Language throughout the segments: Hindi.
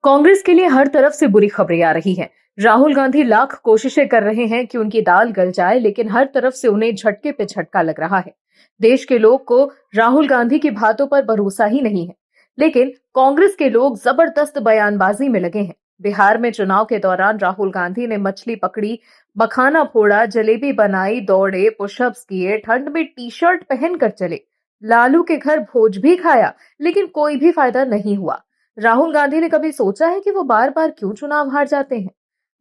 कांग्रेस के लिए हर तरफ से बुरी खबरें आ रही हैं। राहुल गांधी लाख कोशिशें कर रहे हैं कि उनकी दाल गल जाए, लेकिन हर तरफ से उन्हें झटके पे झटका लग रहा है। देश के लोग को राहुल गांधी की बातों पर भरोसा ही नहीं है, लेकिन कांग्रेस के लोग जबरदस्त बयानबाजी में लगे हैं। बिहार में चुनाव के दौरान राहुल गांधी ने मछली पकड़ी, मखाना फोड़ा, जलेबी बनाई, दौड़े, पुशअप्स किए, ठंड में टी शर्ट पहनकर चले, लालू के घर भोज भी खाया, लेकिन कोई भी फायदा नहीं हुआ। राहुल गांधी ने कभी सोचा है कि वो बार बार क्यों चुनाव हार जाते हैं?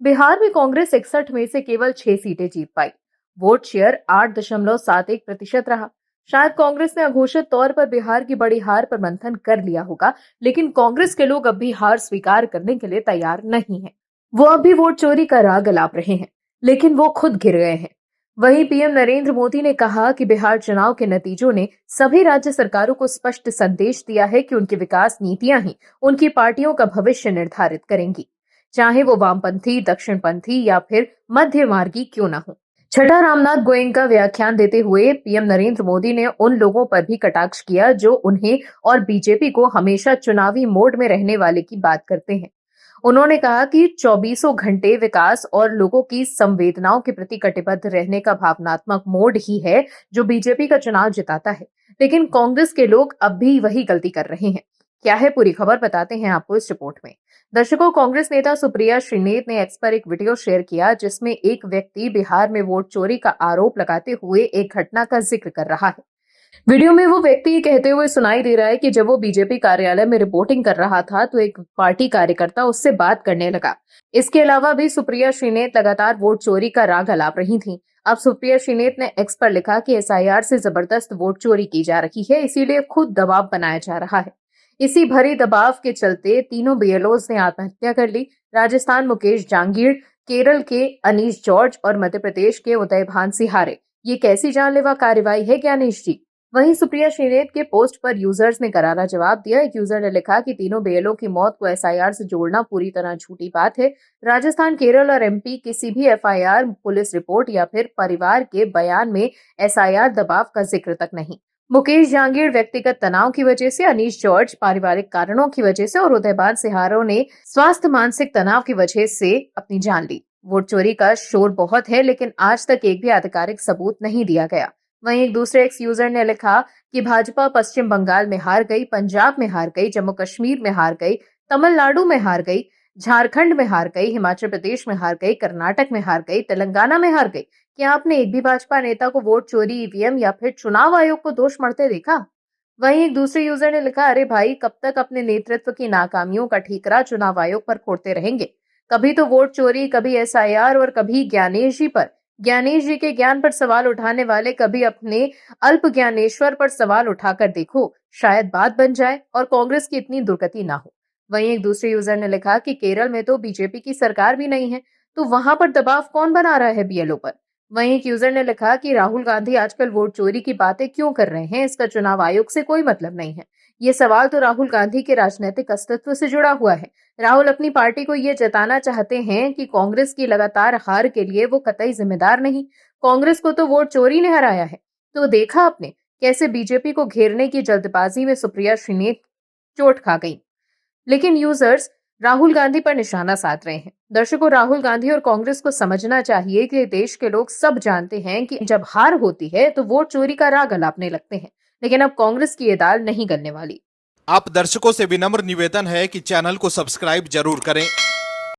बिहार में कांग्रेस 61 में से केवल 6 सीटें जीत पाई। वोट शेयर 8.71% रहा। शायद कांग्रेस ने अघोषित तौर पर बिहार की बड़ी हार पर मंथन कर लिया होगा, लेकिन कांग्रेस के लोग अब भी हार स्वीकार करने के लिए तैयार नहीं हैं। वो अब भी वोट चोरी का राग अलाप रहे हैं, लेकिन वो खुद घिर गए हैं। वहीं पीएम नरेंद्र मोदी ने कहा कि बिहार चुनाव के नतीजों ने सभी राज्य सरकारों को स्पष्ट संदेश दिया है कि उनकी विकास नीतियां ही उनकी पार्टियों का भविष्य निर्धारित करेंगी, चाहे वो वामपंथी, दक्षिणपंथी या फिर मध्य मार्गी क्यों न हो। छठा रामनाथ गोयनका व्याख्यान देते हुए पीएम नरेंद्र मोदी ने उन लोगों पर भी कटाक्ष किया जो उन्हें और बीजेपी को हमेशा चुनावी मोड में रहने वाले की बात करते हैं। उन्होंने कहा कि 24 घंटे विकास और लोगों की संवेदनाओं के प्रति कटिबद्ध रहने का भावनात्मक मोड ही है जो बीजेपी का चुनाव जिताता है, लेकिन कांग्रेस के लोग अब भी वही गलती कर रहे हैं। क्या है पूरी खबर, बताते हैं आपको इस रिपोर्ट में। दर्शकों, कांग्रेस नेता सुप्रिया श्रीनेत ने एक्स पर एक वीडियो शेयर किया जिसमें एक व्यक्ति बिहार में वोट चोरी का आरोप लगाते हुए एक घटना का जिक्र कर रहा है। वीडियो में वो व्यक्ति ये कहते हुए सुनाई दे रहा है कि जब वो बीजेपी कार्यालय में रिपोर्टिंग कर रहा था तो एक पार्टी कार्यकर्ता उससे बात करने लगा। इसके अलावा भी सुप्रिया श्रीनेत लगातार वोट चोरी का राग अलाप रही थीं। अब सुप्रिया श्रीनेत ने एक्स पर लिखा कि एसआईआर से जबरदस्त वोट चोरी की जा रही है, इसीलिए खुद दबाव बनाया जा रहा है। इसी भरी दबाव के चलते तीनों बीएलओज ने आत्महत्या कर ली। राजस्थान मुकेश जांगीड़, केरल के अनीश जॉर्ज और मध्य प्रदेश के उदय भान सिहारे। ये कैसी जानलेवा कार्रवाई है ज्ञानेश जी? वहीं सुप्रिया श्रीनेत के पोस्ट पर यूजर्स ने करारा जवाब दिया। एक यूजर ने लिखा कि तीनों बीएलओ की मौत को एसआईआर से जोड़ना पूरी तरह झूठी बात है। राजस्थान, केरल और एमपी किसी भी एफआईआर, पुलिस रिपोर्ट या फिर परिवार के बयान में एसआईआर दबाव का जिक्र तक नहीं। मुकेश जांगीड़ व्यक्तिगत तनाव की वजह से, अनीश जॉर्ज पारिवारिक कारणों की वजह से और उदयभान सिहारों ने स्वास्थ्य मानसिक तनाव की वजह से अपनी जान ली। वोट चोरी का शोर बहुत है, लेकिन आज तक एक भी आधिकारिक सबूत नहीं दिया गया। वहीं एक दूसरे एक्स यूजर ने लिखा कि भाजपा पश्चिम बंगाल में हार गई, पंजाब में हार गई, जम्मू कश्मीर में हार गई, तमिलनाडु में हार गई, झारखंड में हार गई, हिमाचल प्रदेश में हार गई, कर्नाटक में हार गई, तेलंगाना में हार गई। क्या आपने एक भी भाजपा नेता को वोट चोरी, ईवीएम या फिर चुनाव आयोग को दोष मढ़ते देखा? वहीं एक दूसरे यूजर ने लिखा, अरे भाई, कब तक अपने नेतृत्व की नाकामियों का ठीकरा चुनाव आयोग पर फोड़ते रहेंगे? कभी तो वोट चोरी, कभी एसआईआर और कभी ज्ञानेश जी पर। ज्ञानेश जी के ज्ञान पर सवाल उठाने वाले कभी अपने अल्प ज्ञानेश्वर पर सवाल उठाकर देखो, शायद बात बन जाए और कांग्रेस की इतनी दुर्गति ना हो। वहीं एक दूसरे यूजर ने लिखा कि केरल में तो बीजेपी की सरकार भी नहीं है, तो वहां पर दबाव कौन बना रहा है बीएलओ पर? वहीं एक यूजर ने लिखा कि राहुल गांधी आजकल वोट चोरी की बातें क्यों कर रहे हैं, इसका चुनाव आयोग से कोई मतलब नहीं है। ये सवाल तो राहुल गांधी के राजनीतिक अस्तित्व से जुड़ा हुआ है। राहुल अपनी पार्टी को ये जताना चाहते हैं कि कांग्रेस की लगातार हार के लिए वो कतई जिम्मेदार नहीं। कांग्रेस को तो वोट चोरी ने हराया है। तो देखा आपने कैसे बीजेपी को घेरने की जल्दबाजी में सुप्रिया श्रीनेत चोट खा गई, लेकिन यूजर्स राहुल गांधी पर निशाना साध रहे हैं। दर्शकों, राहुल गांधी और कांग्रेस को समझना चाहिए कि देश के लोग सब जानते हैं कि जब हार होती है तो वोट चोरी का राग अलापने लगते हैं, लेकिन अब कांग्रेस की ये दाल नहीं गलने वाली। आप दर्शकों से विनम्र निवेदन है कि चैनल को सब्सक्राइब जरूर करें